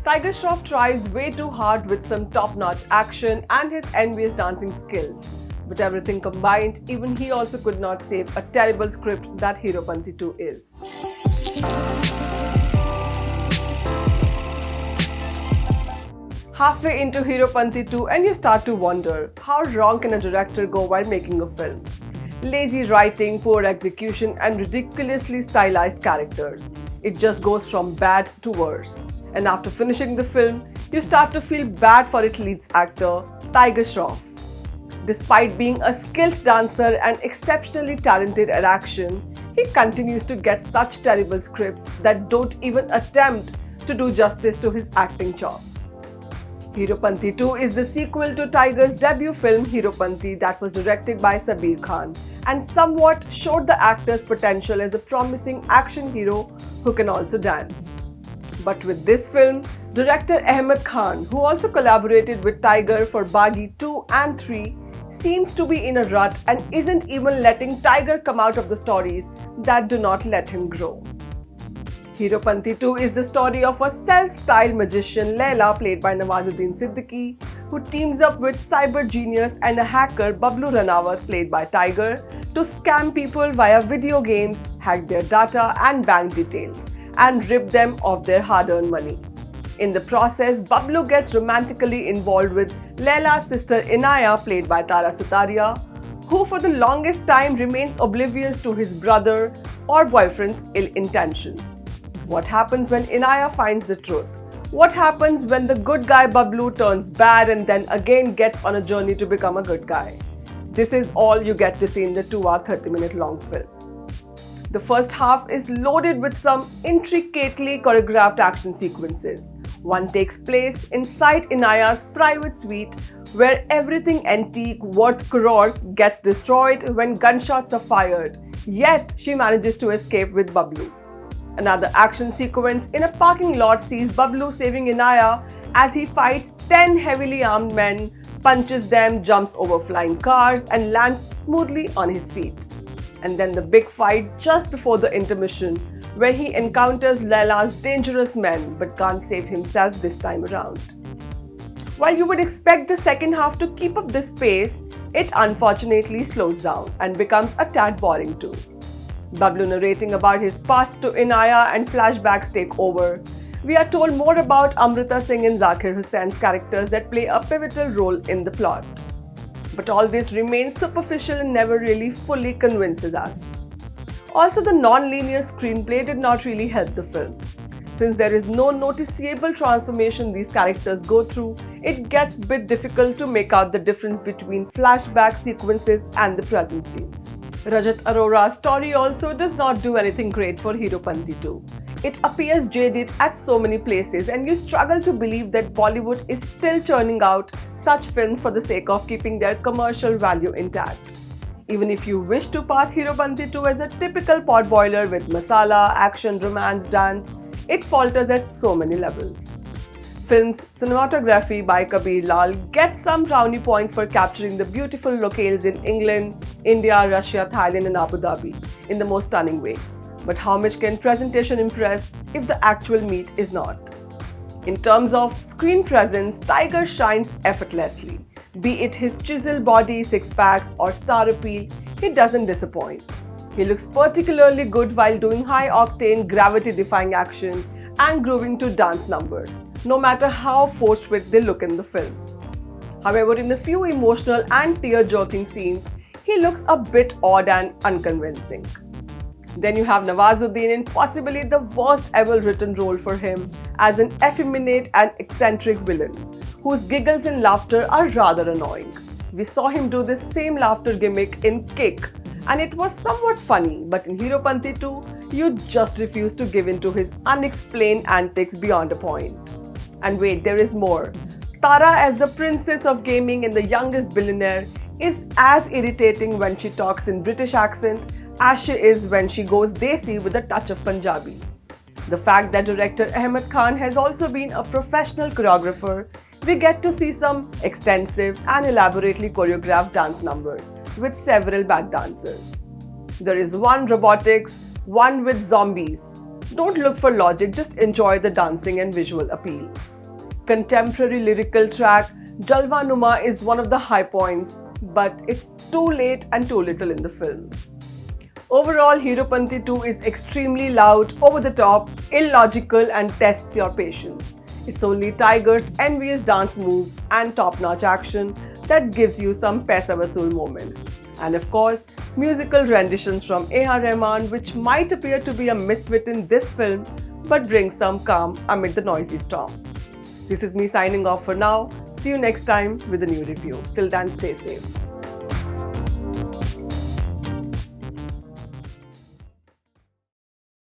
Tiger Shroff tries way too hard with some top-notch action and his envious dancing skills. But everything combined, even he also could not save a terrible script that Heropanti 2 is. Halfway into Heropanti 2 and you start to wonder, how wrong can a director go while making a film? Lazy writing, poor execution and ridiculously stylized characters. It just goes from bad to worse. And after finishing the film, you start to feel bad for its lead actor, Tiger Shroff. Despite being a skilled dancer and exceptionally talented at action, he continues to get such terrible scripts that don't even attempt to do justice to his acting chops. Heropanti 2 is the sequel to Tiger's debut film Heropanti that was directed by Sabir Khan and somewhat showed the actor's potential as a promising action hero who can also dance. But with this film, director Ahmed Khan, who also collaborated with Tiger for Baaghi 2 and 3, seems to be in a rut and isn't even letting Tiger come out of the stories that do not let him grow. Heropanti 2 is the story of a self-styled magician Laila played by Nawazuddin Siddiqui who teams up with cyber genius and a hacker Bablu Ranawat played by Tiger to scam people via video games, hack their data and bank details and rip them of their hard-earned money. In the process, Bablu gets romantically involved with Laila's sister Inaya played by Tara Sutaria, who for the longest time remains oblivious to his brother or boyfriend's ill intentions. What happens when Inaya finds the truth? What happens when the good guy Bablu turns bad and then again gets on a journey to become a good guy? This is all you get to see in the 2-hour 30-minute long film. The first half is loaded with some intricately choreographed action sequences. One takes place inside Inaya's private suite where everything antique worth crores gets destroyed when gunshots are fired, yet she manages to escape with Bablu. Another action sequence in a parking lot sees Bablu saving Inaya as he fights 10 heavily armed men, punches them, jumps over flying cars and lands smoothly on his feet. And then the big fight just before the intermission where he encounters Laila's dangerous men but can't save himself this time around. While you would expect the second half to keep up this pace, it unfortunately slows down and becomes a tad boring too. Bablu narrating about his past to Inaya and flashbacks take over. We are told more about Amrita Singh and Zakir Hussein's characters that play a pivotal role in the plot. But all this remains superficial and never really fully convinces us. Also, the non-linear screenplay did not really help the film. Since there is no noticeable transformation these characters go through, it gets a bit difficult to make out the difference between flashback sequences and the present scenes. Rajat Arora's story also does not do anything great for Heropanti 2. It appears jaded at so many places and you struggle to believe that Bollywood is still churning out such films for the sake of keeping their commercial value intact. Even if you wish to pass Heropanti 2 as a typical potboiler with masala, action, romance, dance, it falters at so many levels. Film's cinematography by Kabir Lal gets some brownie points for capturing the beautiful locales in England, India, Russia, Thailand and Abu Dhabi in the most stunning way. But how much can presentation impress if the actual meat is not? In terms of screen presence, Tiger shines effortlessly. Be it his chiseled body, six-packs or star appeal, he doesn't disappoint. He looks particularly good while doing high-octane, gravity-defying action and grooving to dance numbers, no matter how forced with they look in the film. However, in a few emotional and tear-jerking scenes, he looks a bit odd and unconvincing. Then you have Nawazuddin in possibly the worst ever written role for him as an effeminate and eccentric villain, whose giggles and laughter are rather annoying. We saw him do this same laughter gimmick in Kick, and it was somewhat funny, but in Heropanti 2, you just refuse to give in to his unexplained antics beyond a point. And wait, there is more. Tara as the princess of gaming and the youngest billionaire is as irritating when she talks in British accent as she is when she goes desi with a touch of Punjabi. The fact that director Ahmed Khan has also been a professional choreographer, we get to see some extensive and elaborately choreographed dance numbers with several back dancers. There is one robotics, one with zombies. Don't look for logic, just enjoy the dancing and visual appeal. contemporary lyrical track Jalwa Numa is one of the high points, but it's too late and too little in the film. Overall, Heropanti 2 is extremely loud, over the top, illogical and tests your patience. It's only Tiger's envious dance moves and top-notch action that gives you some paisa vasool moments. And of course, musical renditions from A.R. Rahman, which might appear to be a misfit in this film but brings some calm amid the noisy storm. This is me signing off for now. See you next time with a new review. Till then, stay safe.